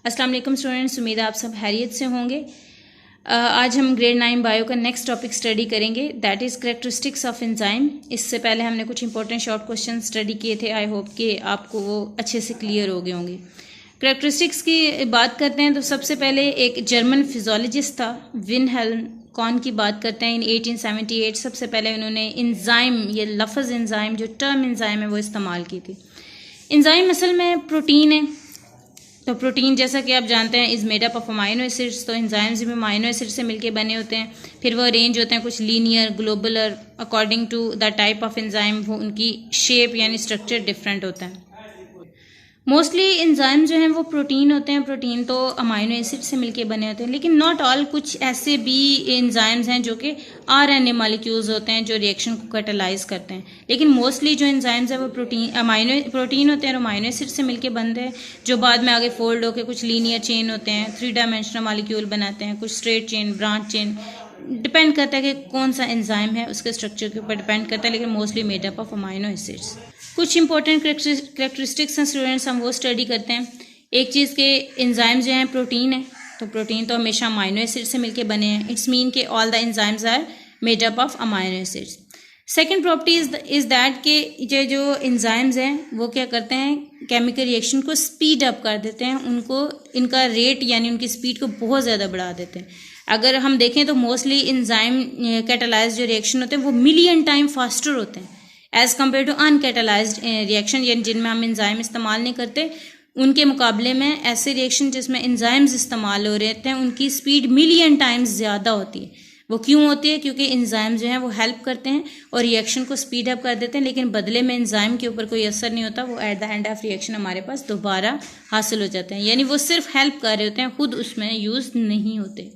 अस्सलाम वालेकुम स्टूडेंट्स, उम्मीद है आप सब खैरियत से होंगे। आज हम ग्रेड 9 बायो का नेक्स्ट टॉपिक स्टडी करेंगे, that is characteristics of enzyme. इससे पहले हमने कुछ इंपॉर्टेंट शॉर्ट क्वेश्चन स्टडी किए थे। आई होप कि आपको वो अच्छे से क्लियर हो गए होंगे। कैरेक्टरिस्टिक्स की बात करते हैं तो सबसे पहले एक जर्मन फिजियोलॉजिस्ट था, विनहेल्म कॉन की बात करते हैं। इन 1878 सबसे पहले उन्होंने एंजाइम, ये लफ्ज़ एंजाइम, जो टर्म एंजाइम है वो इस्तेमाल की थी। एंजाइम असल में प्रोटीन है, तो प्रोटीन जैसा कि आप जानते हैं is made up of amino acids. तो एंजाइम्स भी अमाइनो एसिड से मिलके बने होते हैं, फिर वो अरेंज होते हैं कुछ linear, globular, according to the type of enzyme वो उनकी शेप यानी स्ट्रक्चर डिफरेंट होता है। मोस्टली एंजाइम जो हैं वो प्रोटीन होते हैं, प्रोटीन तो अमाइनो एसिड से मिलके बने होते हैं, लेकिन नॉट ऑल, कुछ ऐसे भी एंजाइम्स हैं जो कि आरएनए मॉलिक्यूल्स होते हैं जो रिएक्शन को कैटालाइज करते हैं। लेकिन मोस्टली जो एंजाइम्स हैं वो प्रोटीन होते हैं और अमाइनो एसिड से मिलके बनते हैं, जो बाद में आगे फोल्ड होकर कुछ लीनियर चेन होते हैं, 3 डायमेंशनल मॉलिक्यूल बनाते हैं, कुछ straight chain, branch chain, depend करता है कि कौन सा एंजाइम है उसके स्ट्रक्चर के ऊपर डिपेंड करता है, लेकिन mostly made up of amino acids. कुछ इंपॉर्टेंट कैरेक्टरिस्टिक्स हैं स्टूडेंट्स, हम वो स्टडी करते हैं। एक चीज़ के एंजाइम जो हैं प्रोटीन है, तो प्रोटीन तो हमेशा अमाइनो एसिड से मिलके बने हैं। इट्स मीन के all the enzymes are made up of amino acids. Second property is that के ये जो एंजाइम्स हैं वो क्या करते हैं, केमिकल रिएक्शन को स्पीड अप कर देते हैं, उनको इनका रेट यानी उनकी स्पीड को बहुत ज़्यादा बढ़ा देते हैं। अगर हम देखें तो मोस्टली एंजाइम कैटालाइज्ड जो रिएक्शन होते हैं वो मिलियन टाइम फास्टर होते हैं as compare to uncatalysed reaction, यानी जिनमें हम एंजाइम इस्तेमाल नहीं करते। उनके मुकाबले में ऐसे रिएक्शन जिसमें एंजाइम्स इस्तेमाल हो रहे हैं उनकी स्पीड मिलियन टाइम्स ज़्यादा होती है। वो क्यों होती है? क्योंकि एंजाइम जो हैं वो हेल्प करते हैं और रिएक्शन को स्पीड अप कर देते हैं, लेकिन बदले में एंजाइम के ऊपर कोई असर नहीं होता। वो at the end of reaction हमारे पास दोबारा हासिल हो जाते हैं, यानी वो सिर्फ हेल्प कर रहे होते हैं, खुद उसमें यूज़ नहीं होते।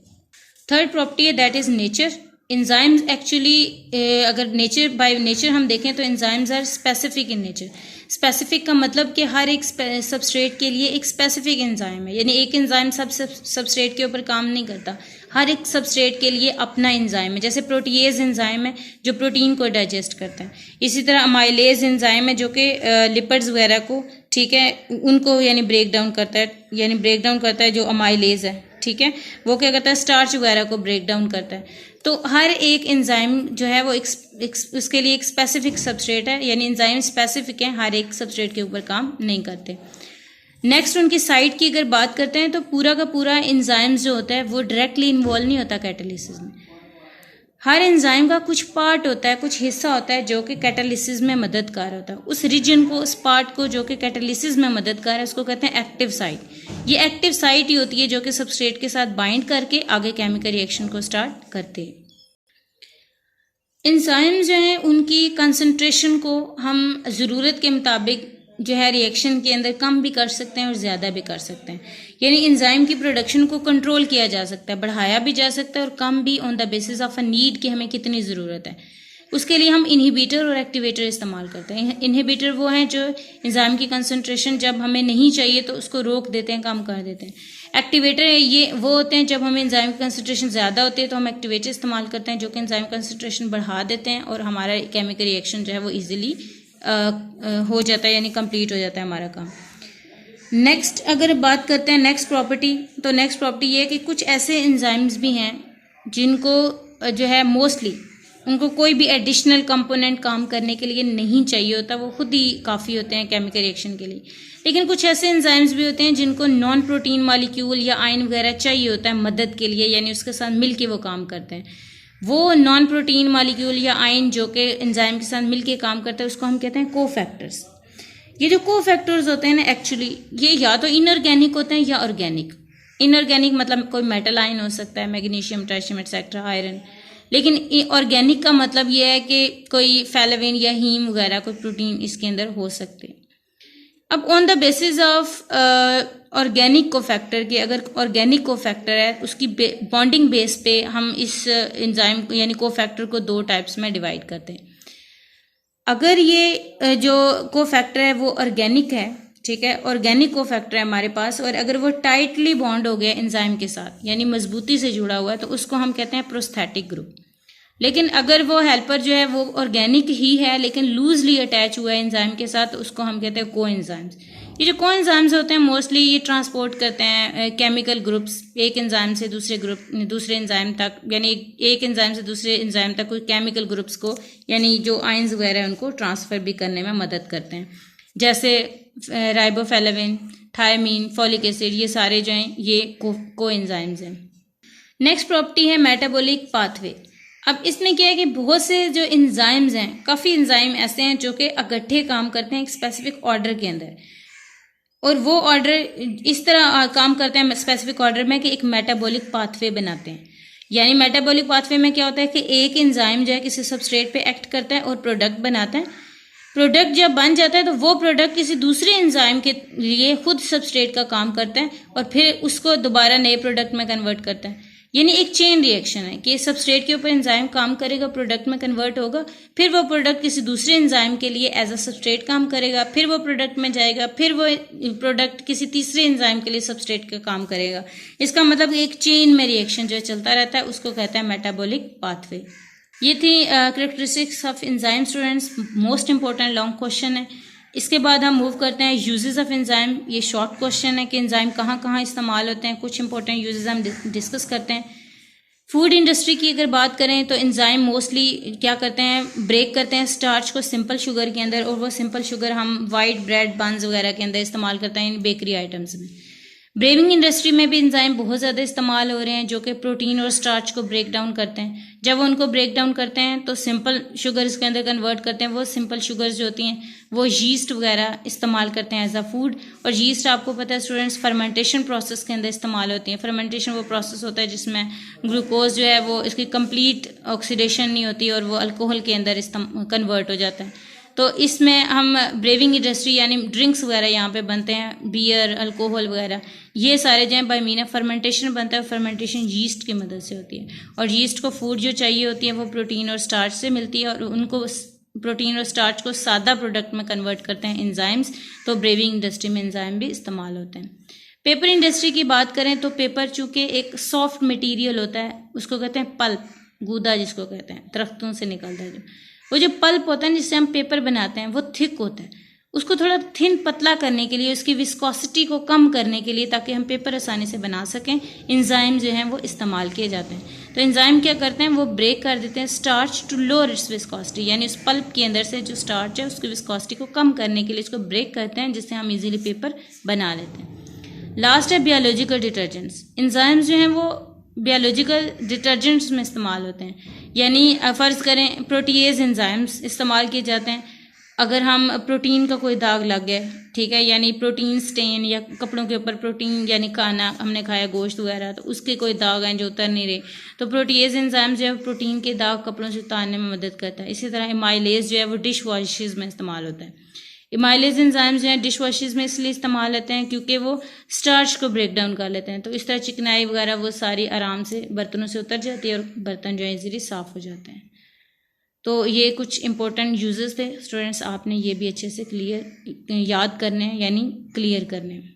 थर्ड प्रॉपर्टी है that is nature. Enzymes actually अगर नेचर बाय नेचर हम देखें तो enzymes are specific in nature. Specific का मतलब कि हर एक सबस्ट्रेट के लिए एक स्पेसिफिक एंजाइम है, यानी एक एंजाइम सब सबस्ट्रेट के ऊपर काम नहीं करता, हर एक सबस्ट्रेट के लिए अपना एंजाइम है। जैसे प्रोटीएज एंजाइम है जो प्रोटीन को डाइजेस्ट करता है, इसी तरह अमाइलेज एंजाइम है जो कि लिपिड्स वगैरह को, ठीक है, उनको यानी ब्रेक डाउन करता है, जो अमाइलेज है, ठीक है, वो क्या करता है, स्टार्च वगैरह को ब्रेक डाउन करता है। तो हर एक एंजाइम जो है वो उसके लिए एक स्पेसिफिक सबस्ट्रेट है, यानी एंजाइम स्पेसिफिक है, हर एक सबस्ट्रेट के ऊपर काम नहीं करते। नेक्स्ट उनकी साइट की अगर बात करते हैं तो पूरा का पूरा एंजाइम्स जो होता है वो डायरेक्टली इन्वॉल्व नहीं होता कैटालिसिस में। हर एंजाइम का कुछ पार्ट होता है, कुछ हिस्सा होता है जो कि कैटालिसिस में मददगार होता है। उस रीजन को, उस पार्ट को जो कि कैटालिसिस में मददगार है, उसको कहते हैं एक्टिव साइट। ये एक्टिव साइट ही होती है जो कि सबस्ट्रेट के साथ बाइंड करके आगे केमिकल रिएक्शन को स्टार्ट करते हैं। एंजाइम्स जो हैं उनकी कंसंट्रेशन को हम ज़रूरत के मुताबिक जो है रिएक्शन के अंदर कम भी कर सकते हैं और ज़्यादा भी कर सकते हैं, यानी एंजाइम की प्रोडक्शन को कंट्रोल किया जा सकता है, बढ़ाया भी जा सकता है और कम भी, on the basis of a need कि हमें कितनी ज़रूरत है। उसके लिए हम इनहिबिटर और एक्टिवेटर इस्तेमाल करते हैं। इनहिबिटर वो हैं जो एंजाइम की कंसंट्रेशन जब हमें नहीं चाहिए तो उसको रोक देते हैं, कम कर देते हैं। एक्टिवेटर ये वो होते हैं जब हमें एंजाइम की कंसंट्रेशन ज़्यादा होती है तो हम एक्टिवेटर इस्तेमाल करते हैं जो कि एंजाइम कंसंट्रेशन बढ़ा देते हैं और हमारा केमिकल रिएक्शन जो है वो ईजिली हो जाता है, यानी कंप्लीट हो जाता है हमारा काम। नेक्स्ट अगर बात करते हैं नेक्स्ट प्रॉपर्टी, तो नेक्स्ट प्रॉपर्टी ये है कि कुछ ऐसे एंजाइम्स भी हैं जिनको जो है मोस्टली उनको कोई भी एडिशनल कंपोनेंट काम करने के लिए नहीं चाहिए होता, वो खुद ही काफ़ी होते हैं केमिकल रिएक्शन के लिए। लेकिन कुछ ऐसे एंजाइम्स भी होते हैं जिनको नॉन प्रोटीन मॉलिक्यूल या आयन वगैरह चाहिए होता है मदद के लिए, यानी उसके साथ मिलके वो काम करते हैं। वो नॉन प्रोटीन मॉलिक्यूल या आयन जो कि एंजाइम के साथ मिलके काम करते हैं उसको हम कहते हैं कोफैक्टर्स। ये जो कोफैक्टर्स होते हैं ना, एक्चुअली ये या तो इनऑर्गेनिक होते हैं या ऑर्गेनिक। इनऑर्गेनिक मतलब कोई मेटल आयन हो सकता है, मैग्नीशियम, पोटेशियम एक्सेट्रा, आयरन। लेकिन ऑर्गेनिक का मतलब ये है कि कोई फेलाविन या हीम वगैरह कोई प्रोटीन इसके अंदर हो सकते हैं। अब on the basis of organic cofactor के, अगर ऑर्गेनिक कोफैक्टर है उसकी बॉन्डिंग बेस पे हम इस एंजाइम यानी कोफैक्टर को 2 टाइप्स में डिवाइड करते हैं। अगर ये जो कोफैक्टर है वो ऑर्गेनिक है, ठीक है, ऑर्गेनिक कोफैक्टर है हमारे पास, और अगर वो टाइटली बॉन्ड हो गया एंजाइम के साथ यानी मजबूती से जुड़ा हुआ है तो उसको हम कहते हैं प्रोस्थेटिक ग्रुप। लेकिन अगर वो हेल्पर जो है वो ऑर्गेनिक ही है लेकिन लूजली अटैच हुआ है एंजाइम के साथ तो उसको हम कहते हैं को एंजाइम्स, ये जो कोएंजाइम्स होते हैं मोस्टली ये ट्रांसपोर्ट करते हैं केमिकल ग्रुप्स एक एंजाइम से दूसरे एंजाइम तक, यानी एक एंजाइम से दूसरे एंजाइम तक कोई केमिकल ग्रुप्स को, यानी जो आयंस वगैरह है उनको ट्रांसफ़र भी करने में मदद करते हैं। जैसे राइबोफ्लाविन, थायमीन, फॉलिक एसिड, ये सारे जो हैं ये कोएंजाइम्स हैं। नेक्स्ट प्रॉपर्टी है मेटाबॉलिक पाथवे। अब इसमें क्या है कि बहुत से जो एंजाइम्स हैं, काफ़ी एंजाइम ऐसे हैं जो कि इकट्ठे काम करते हैं एक स्पेसिफिक ऑर्डर के अंदर, और वो ऑर्डर इस तरह काम करते हैं स्पेसिफिक ऑर्डर में कि एक मेटाबॉलिक पाथवे बनाते हैं। यानी मेटाबॉलिक पाथवे में क्या होता है कि एक एंजाइम जो है किसी सबस्ट्रेट पे एक्ट करता है और प्रोडक्ट बनाता है। प्रोडक्ट जब बन जाता है तो वो प्रोडक्ट किसी दूसरे एंजाइम के लिए खुद सबस्ट्रेट का काम करता है और फिर उसको दोबारा नए प्रोडक्ट में कन्वर्ट करता है। यानी एक चेन रिएक्शन है कि सबस्ट्रेट के ऊपर एंजाइम काम करेगा, प्रोडक्ट में कन्वर्ट होगा, फिर वो प्रोडक्ट किसी दूसरे एंजाइम के लिए एज अ सबस्ट्रेट काम करेगा, फिर वो प्रोडक्ट में जाएगा, फिर वो प्रोडक्ट किसी तीसरे एंजाइम के लिए सबस्ट्रेट का काम करेगा। इसका मतलब एक चेन में रिएक्शन जो चलता रहता है उसको कहते हैं मेटाबॉलिक पाथवे। ये थी characteristics of enzyme students, most important long question है। इसके बाद हम मूव करते हैं यूजेस ऑफ एंजाइम। ये शॉर्ट क्वेश्चन है कि एंजाइम कहाँ कहाँ इस्तेमाल होते हैं, कुछ इंपॉर्टेंट यूजेस हम डिस्कस करते हैं। फूड इंडस्ट्री की अगर बात करें तो एंजाइम मोस्टली क्या करते हैं, ब्रेक करते हैं स्टार्च को सिंपल शुगर के अंदर, और वो सिंपल शुगर हम वाइट ब्रेड बन्स वगैरह के अंदर इस्तेमाल करते हैं इन बेकरी आइटम्स में। ब्रेविंग इंडस्ट्री में भी एंजाइम बहुत ज़्यादा इस्तेमाल हो रहे हैं जो कि प्रोटीन और स्टार्च को ब्रेक डाउन करते हैं। जब वो उनको ब्रेक डाउन करते हैं तो सिंपल शुगर्स के अंदर कन्वर्ट करते हैं। वो सिंपल शुगर्स जो होती हैं वो यीस्ट वगैरह इस्तेमाल करते हैं एज अ फूड। और यीस्ट आपको पता है स्टूडेंट्स फर्मेंटेशन प्रोसेस के अंदर इस्तेमाल होती है। फर्मेंटेशन वो प्रोसेस होता है जिसमें ग्लूकोज जो है वो इसकी कंप्लीट ऑक्सीडेशन नहीं होती और वो अल्कोहल के अंदर कन्वर्ट हो जाता है। तो इसमें हम ब्रेविंग इंडस्ट्री यानी ड्रिंक्स वगैरह यहाँ पे बनते हैं, बियर, अल्कोहल वगैरह, ये सारे जो हैं बाय मीन ऑफ फर्मेंटेशन बनता है। फर्मेंटेशन यीस्ट की मदद से होती है और यीस्ट को फूड जो चाहिए होती है वो प्रोटीन और स्टार्च से मिलती है और उनको प्रोटीन और स्टार्च को सादा प्रोडक्ट में कन्वर्ट करते हैं एंजाइम्स। तो ब्रेविंग इंडस्ट्री में एंजाइम भी इस्तेमाल होते हैं। पेपर इंडस्ट्री की बात करें तो पेपर चूँकि एक सॉफ्ट मटीरियल होता है, उसको कहते हैं पल्प, गूदा जिसको कहते हैं, दरख्तों से निकलता है वो जो पल्प होता है जिससे हम पेपर बनाते हैं वो थिक होता है। उसको थोड़ा थिन पतला करने के लिए, उसकी विस्कोसिटी को कम करने के लिए, ताकि हम पेपर आसानी से बना सकें, एंजाइम जो हैं वो इस्तेमाल किए जाते हैं। तो एंजाइम क्या करते हैं, वो ब्रेक कर देते हैं starch to lower its viscosity, यानी उस पल्प के अंदर से जो स्टार्च है उसकी विस्कोसिटी को कम करने के लिए इसको ब्रेक करते हैं जिससे हम इजीली पेपर बना लेते हैं। लास्ट है बायोलॉजिकल डिटर्जेंट्स। एंजाइम्स जो हैं वो बायोलॉजिकल डिटर्जेंट्स में इस्तेमाल होते हैं। यानी फ़र्ज़ करें प्रोटीएज एंजाइम्स इस्तेमाल किए जाते हैं। अगर हम प्रोटीन का कोई दाग लग गया, ठीक है, यानी प्रोटीन स्टेन, या कपड़ों के ऊपर प्रोटीन यानी खाना हमने खाया गोश्त वगैरह, तो उसके कोई दाग हैं जो उतर नहीं रहे, तो प्रोटीएज एंजाइम जो है प्रोटीन के दाग कपड़ों से उतारने में मदद करता है। इसी तरह एमाइलेज जो है वो डिश वॉशेज़ में इस्तेमाल होता है। एमाइलेज एंजाइम्स जो हैं डिश वॉशेज़ में इसलिए इस्तेमाल होते हैं क्योंकि वो स्टार्च को ब्रेक डाउन कर लेते हैं। तो इस तरह चिकनाई वगैरह वो सारी आराम से बर्तनों से उतर जाती है और बर्तन जो है इजीली साफ़ हो जाते हैं। तो ये कुछ इंपॉर्टेंट यूजेस थे स्टूडेंट्स, आपने ये भी अच्छे से याद करने हैं यानी क्लियर करने हैं।